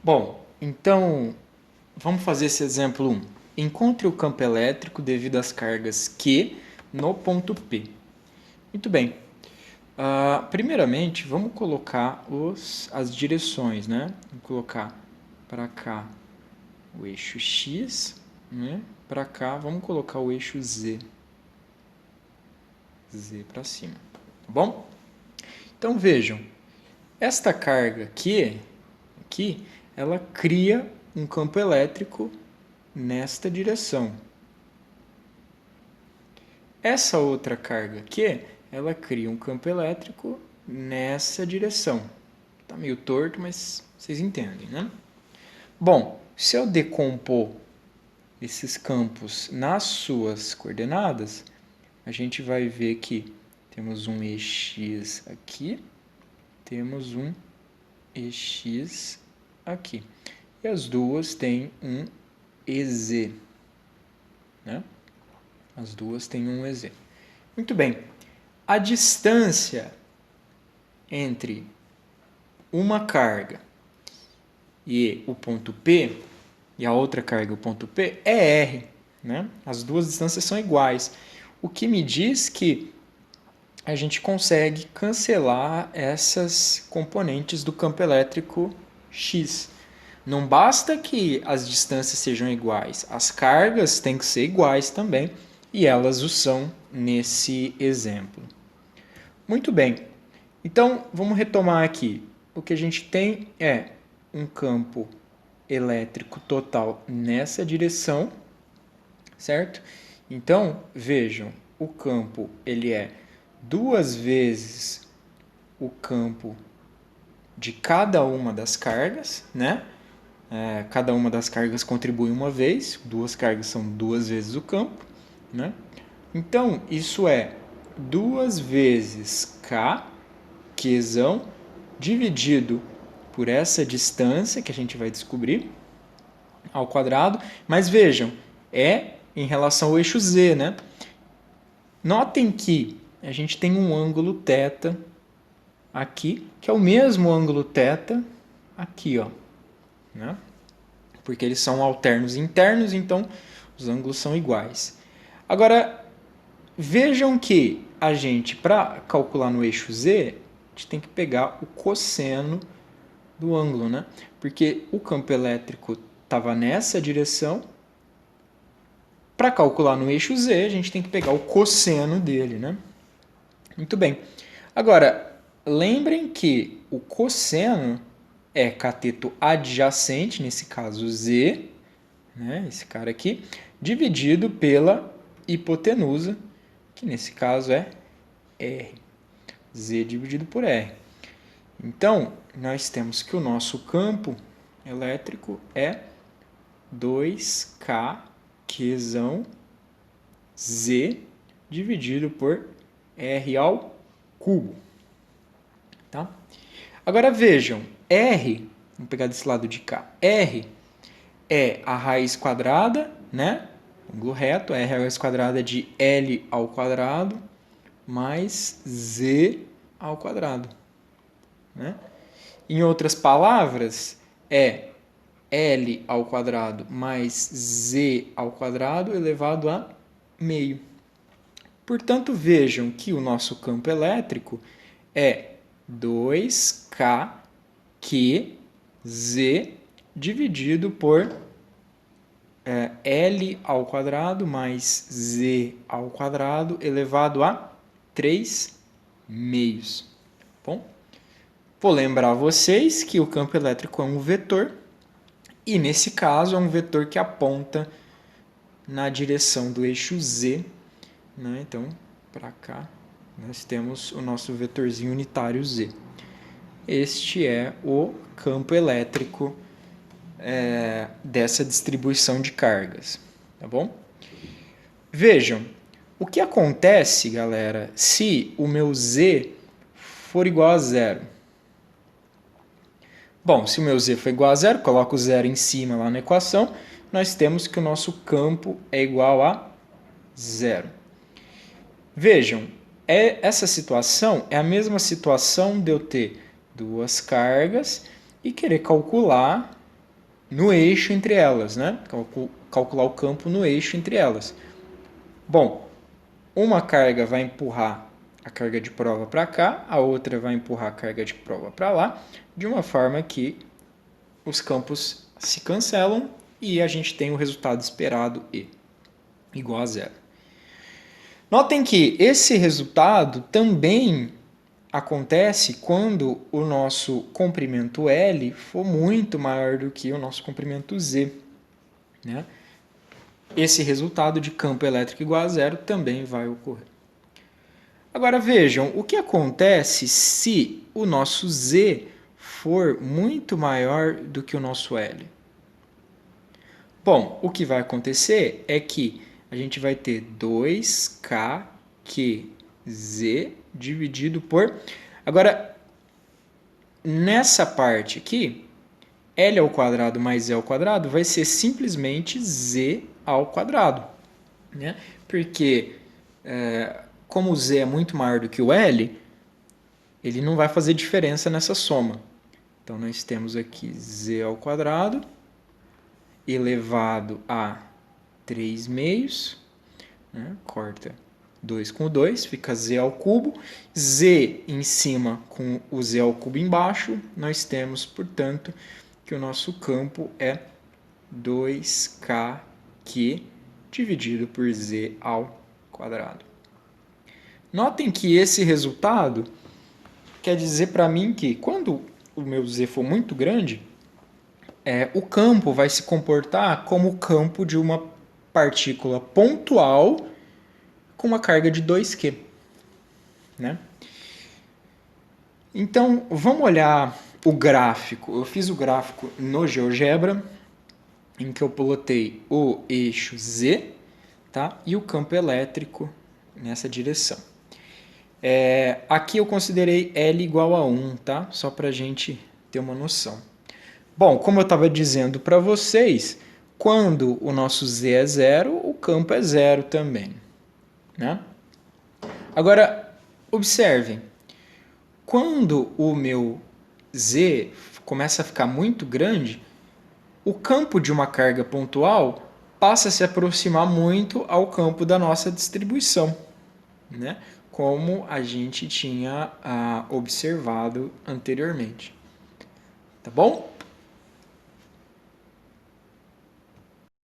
Bom, então vamos fazer esse exemplo 1. Encontre o campo elétrico devido às cargas Q no ponto P. Muito bem. Primeiramente, vamos colocar as direções, né? Vamos colocar para cá o eixo X, né? Para cá, vamos colocar o eixo Z. Z para cima, tá bom? Então vejam, esta carga aqui, ela cria um campo elétrico nesta direção. Essa outra carga aqui, ela cria um campo elétrico nessa direção. Tá meio torto, mas vocês entendem, né? Bom, se eu decompor esses campos nas suas coordenadas, a gente vai ver que temos um EX aqui, temos um EX aqui. E as duas têm um EZ, né? As duas têm um EZ. Muito bem. A distância entre uma carga e o ponto P, e a outra carga e o ponto P, é R. Né? As duas distâncias são iguais. O que me diz que a gente consegue cancelar essas componentes do campo elétrico X. Não basta que as distâncias sejam iguais, as cargas têm que ser iguais também, e elas o são nesse exemplo. Muito bem, então vamos retomar aqui. O que a gente tem é um campo elétrico total nessa direção, certo? Então, vejam, o campo ele é duas vezes o campo de cada uma das cargas, né? Cada uma das cargas contribui uma vez, duas cargas são duas vezes o campo, né? Então, isso é duas vezes K, Qzão, dividido por essa distância que a gente vai descobrir, ao quadrado. Mas vejam, é em relação ao eixo Z, né? Notem que a gente tem um ângulo θ aqui, que é o mesmo ângulo θ aqui, ó, né? Porque eles são alternos internos, então os ângulos são iguais. Agora, vejam que a gente, para calcular no eixo Z, a gente tem que pegar o cosseno do ângulo, né? Porque o campo elétrico estava nessa direção. Para calcular no eixo Z, a gente tem que pegar o cosseno dele, né? Muito bem. Agora, lembrem que o cosseno é cateto adjacente, nesse caso Z, né, esse cara aqui, dividido pela hipotenusa, que nesse caso é R. Z dividido por R. Então, nós temos que o nosso campo elétrico é 2K Qzão Z dividido por R ao cubo. Tá? Agora vejam, R, vamos pegar desse lado de cá, R é a raiz quadrada, né? Ângulo reto, R é a raiz quadrada de L ao quadrado mais Z ao quadrado. Né? Em outras palavras, é L ao quadrado mais Z ao quadrado elevado a meio. Portanto, vejam que o nosso campo elétrico é 2K QZ dividido por L ao quadrado mais Z ao quadrado elevado a 3 meios. Bom, vou lembrar vocês que o campo elétrico é um vetor e, nesse caso, é um vetor que aponta na direção do eixo Z. Né? Então, para cá, nós temos o nosso vetorzinho unitário Z. Este é o campo elétrico dessa distribuição de cargas. Tá bom? Vejam, o que acontece, galera, se o meu Z for igual a zero? Bom, se o meu Z for igual a zero, coloco o zero em cima lá na equação, nós temos que o nosso campo é igual a zero. Vejam, essa situação é a mesma situação de eu ter duas cargas e querer calcular no eixo entre elas, né? Calcular o campo no eixo entre elas. Bom, uma carga vai empurrar a carga de prova para cá, a outra vai empurrar a carga de prova para lá, de uma forma que os campos se cancelam e a gente tem o resultado esperado E igual a zero. Notem que esse resultado também acontece quando o nosso comprimento L for muito maior do que o nosso comprimento Z, né? Esse resultado de campo elétrico igual a zero também vai ocorrer. Agora vejam, o que acontece se o nosso Z for muito maior do que o nosso L? Bom, o que vai acontecer é que a gente vai ter 2kqz dividido por... Agora, nessa parte aqui, L ao quadrado mais Z ao quadrado vai ser simplesmente Z ao quadrado, né? Porque, como o Z é muito maior do que o L, ele não vai fazer diferença nessa soma. Então, nós temos aqui Z ao quadrado elevado a 3 meios, né? Corta 2 com 2, fica Z ao cubo. Z em cima com o Z ao cubo embaixo, nós temos, portanto, que o nosso campo é 2kq dividido por Z ao quadrado. Notem que esse resultado quer dizer para mim que quando o meu Z for muito grande, o campo vai se comportar como o campo de uma partícula pontual com uma carga de 2Q. Né? Então, vamos olhar o gráfico. Eu fiz o gráfico no GeoGebra, em que eu plotei o eixo Z, tá? E o campo elétrico nessa direção. Aqui eu considerei L igual a 1, tá? Só para a gente ter uma noção. Bom, como eu estava dizendo para vocês, quando o nosso Z é zero, o campo é zero também. Né? Agora, observem, quando o meu Z começa a ficar muito grande, o campo de uma carga pontual passa a se aproximar muito ao campo da nossa distribuição, né? Como a gente tinha observado anteriormente. Tá bom?